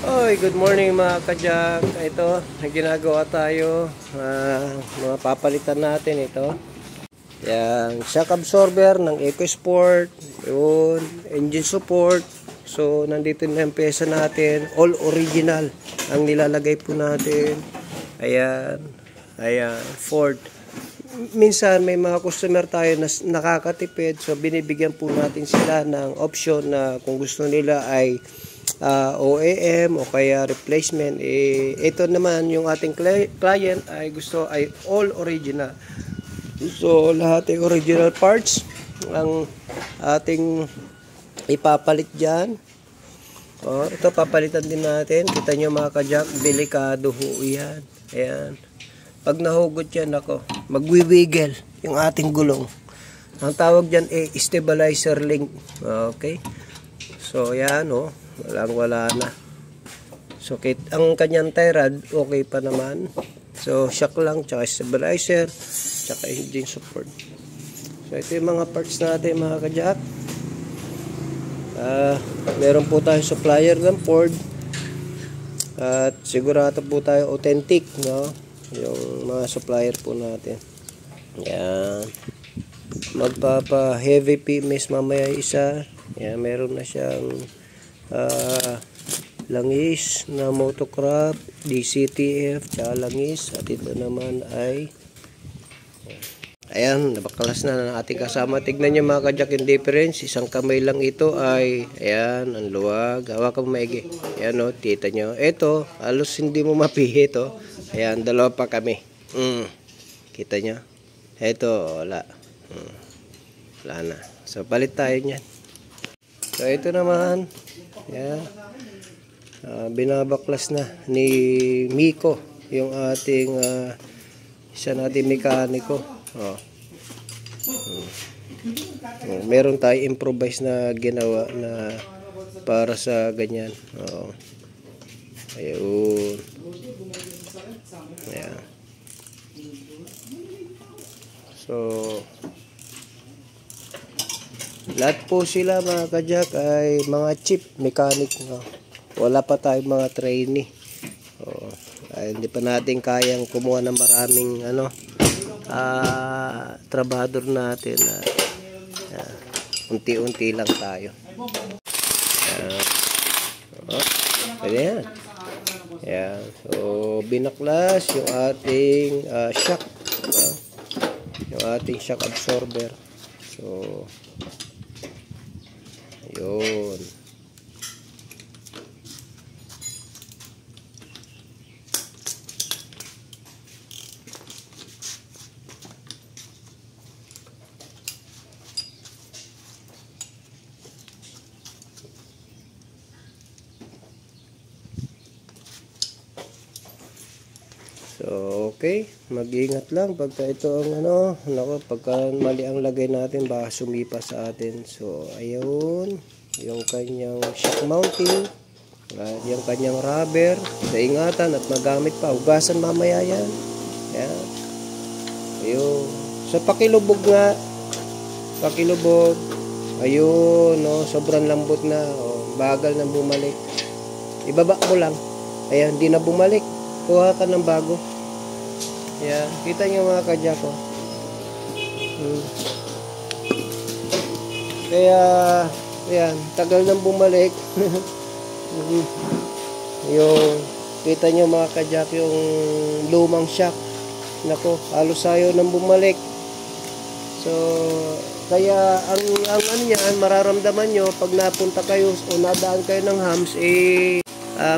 Oy, good morning mga kajak. Ito, may ginagawa tayo. Mga papalitan natin ito. Yan, shock absorber ng EcoSport. Yun, engine support. So, nandito na yung pyesa natin. All original ang nilalagay po natin. Ayan. Ayan, Ford. Minsan may mga customer tayo na nakakatipid. So, binibigyan po natin sila ng option na kung gusto nila ay OEM o kaya replacement. Ito naman yung ating client ay gusto ay all original. So lahat ay original parts ang ating ipapalit dyan. Ito papalitan din natin. Kita nyo mga kajak, delikado ho yan. Ayan. Pag nahugot yan ako, magwiwiggle yung ating gulong. Ang tawag dyan ay stabilizer link. Okay. So yan wala na. So ang kanyang tie rod okay pa naman. So shock lang, tsaka stabilizer, tsaka engine support. So ito yung mga parts natin mga kajak. Meron po tayong supplier ng Ford. At sigurado po tayo authentic, no? Yung mga supplier po natin. Yan. Magpapa heavy PMS mamaya isa. Yan, meron na siyang langis na motocraft, DCTF, tsaka langis. At ito naman ay ayan, nabakalas na ng ating kasama. Tignan nyo mga kajak yung difference. Isang kamay lang ito ay ayan, ang luwag. Hawakan mo maigi. Ayan tita nyo. Ito, halos hindi mo mapihi ito. Ayan, dalawa pa kami. Kita nyo? Ito, wala. Wala na. So, palit tayo niyan. So, ito naman. Ayan. Binabaklas na ni Miko yung ating isa nating mekaniko. Meron tayo improvise na ginawa na para sa ganyan. Ayun. Ayan. So lahat po sila mga kajak ay mga cheap mechanic, wala pa tayong mga trainee. Ay, hindi pa natin kayang kumuha ng maraming trabador natin. Unti-unti lang tayo. Pwede yan. Ayan. So binaklas yung ating shock, yung ating shock absorber. So yun. So, okay. Mag-iingat lang pagka ito ang pagka mali ang lagay natin, baka sumipa sa atin. So, ayun. Yung kanyang shock mounting. Yung kanyang rubber. Naingatan at magamit pa. Hugasan mamaya yan. Yan. Ayun. So, pakilubog nga. Pakilubog. Ayun, sobrang lambot na. Bagal na bumalik. Ibaba mo lang. Ayan, hindi na bumalik. Kuha ka ng bago. Ayan, kita nyo mga kajak ko. Kaya, ayan, tagal nang bumalik. Yung, kita nyo mga kajak yung lumang shock. Nako, halos ayaw nang bumalik. So, kaya, ang yan, mararamdaman nyo, pag napunta kayo o nadaan kayo ng hams,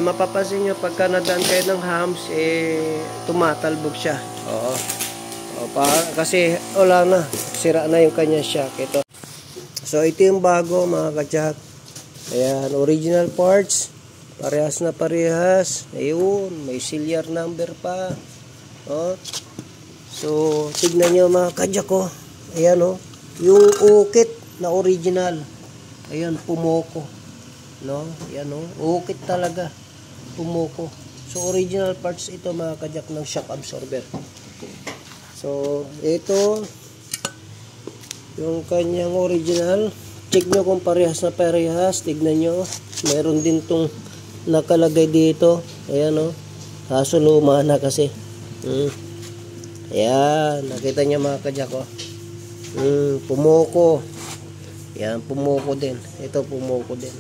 mapapansin nyo pagka nadaan kayo ng hams, tumatalbog siya. Kasi wala na, sira na yung kanya shock. Ito. So ito yung bago mga kajak. Ayan, original parts. Parehas na parehas. Ayun, may serial number pa. So tignan nyo mga kajak ko. Ayan yung ukit na original. Ayan, pumoko. Yan ukit talaga, pumuko. So original parts ito mga kajak ng shock absorber. So ito yung kanyang original. Check nyo kung parehas na parehas. Tignan nyo, meron din tong nakalagay dito. Ayan o. Kaso luma na kasi. Ayan. Nakita niya mga kajak o. Pumuko. Ayan. Pumuko din. Ito pumuko din.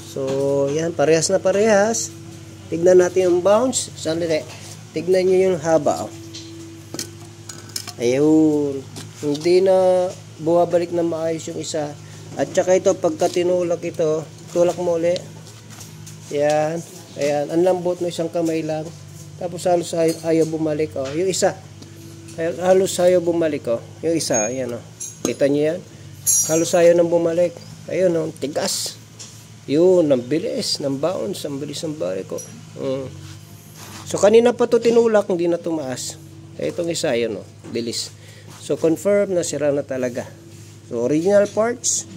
So, ayan. Parehas na parehas. Tignan natin yung bounce. Sandali. Tignan nyo yung haba o. Ayun. Hindi na bumabalik na maayos yung isa. At saka ito, pagka tinulak ito, tulak mo ulit. Yan. Ayan. Ang lambot ng isang kamay lang. Tapos halos ayaw bumalik. Oh. Yung isa. Halos ayaw bumalik. Oh. Yung isa. Ayan. Oh. Kita nyo yan? Halos ayaw nang bumalik. Ayun. Oh. Tigas. Yun. Ang bilis. Ang bounce. Ang bilis ng balik. Oh. So, kanina pa ito tinulak. Hindi na tumaas. Itong isa. Yun. Oh. Bilis. So, confirm na sira na talaga. So, original parts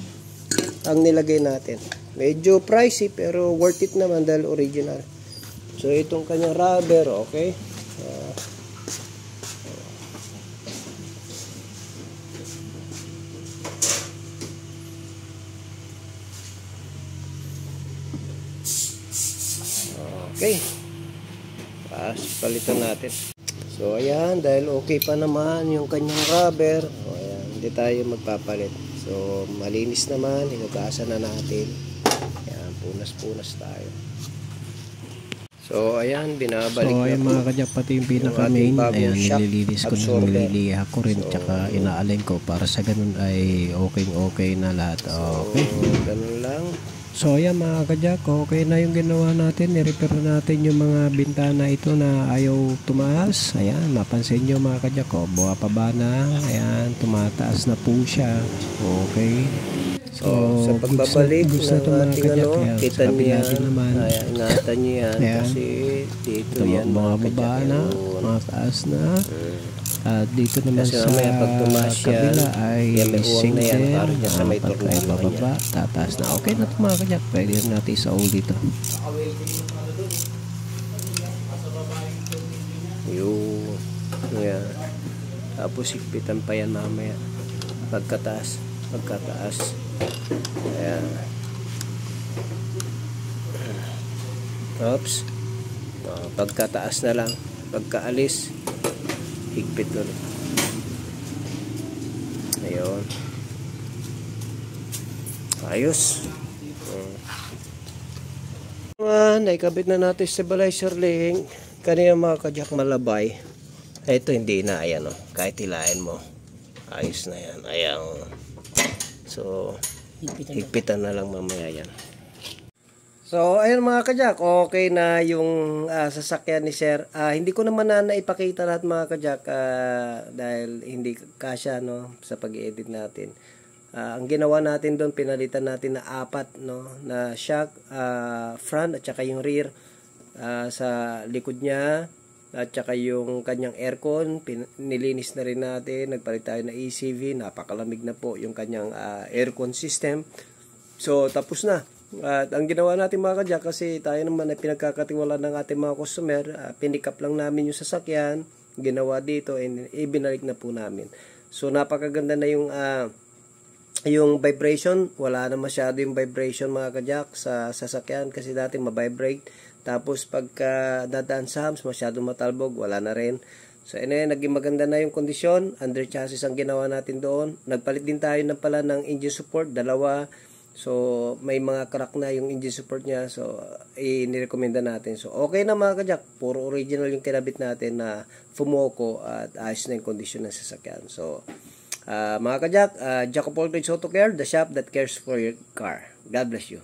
ang nilagay natin. Medyo pricey pero worth it naman dahil original. So, itong kanyang rubber, okay? Okay. Palitan natin. So, ayan, dahil okay pa naman yung kanyang rubber, ayan, hindi tayo magpapalit. So, malinis naman, hinugasan na natin. Ayan, punas-punas tayo. So, ayan, binabalik na ayan mga kajak, pati yung pinaka-main, ayan, nililinis ko na, nililiha ko rin, tsaka inaalin ko para sa ganun ay okay na lahat. Okay. Ganun lang. So ayan mga kajak, okay na yung ginawa natin. I-repair natin yung mga bintana ito na ayaw tumaas. Ayan, mapansin nyo mga kajak, buha pa ba na? Ayan, tumataas na po siya. Okay. So sa pagbabalik gusto ng ating ano, kita niya naman. Ayan, ingatan nyo yan. Ayan. Kasi dito yan mga baba na, mga taas na. At dito naman kasi sa kabila ay single single. Pag ay bababa, tataas na. Okay na ito mga kajak. Pwede natin isaul dito. Yung yan. Tapos higpitan pa yan mamaya. Pagkataas. Ayan. Oops. Pagkataas na lang. Pagkaalis, higpit ulit. Ayun. Ayos. Naikabit na natin stabilizer link. Kanina mga kajak malabay. Ito hindi na. Ayan o. Kahit hilain mo. Ayos na yan. Ayan. So, higpitan na lang mamaya yan. So, ayun mga kajak, okay na yung sasakyan ni Sir. Hindi ko naman na naipakita lahat mga kajak dahil hindi kasya no, sa pag-edit natin. Ang ginawa natin doon, pinalitan natin na 4 no, na shock, front at saka yung rear sa likod niya. At saka yung kanyang aircon, nilinis na rin natin. Nagpalit tayo na ECV, napakalamig na po yung kanyang aircon system. So, tapos na. At ang ginawa natin mga kajak, kasi tayo naman ay pinagkakatiwala ng ating mga customer, pinick up lang namin yung sasakyan, ginawa dito, and ibinalik na po namin. So napakaganda na yung vibration, wala na masyado yung vibration mga kajak sa sasakyan, kasi dati mabibrate, tapos pagka dadaan sa hams, masyado matalbog, wala na rin. So naging maganda na yung kondisyon, under chassis ang ginawa natin doon. Nagpalit din tayo ng pala ng engine support, 2. So, may mga crack na yung engine support niya. So, inirekomenda natin. So, okay na mga kajak. Puro original yung kinabit natin na Fumoco at ayos na yung kondisyon ng sasakyan. So, mga kajak, Jack of all trades Auto Care, the shop that cares for your car. God bless you.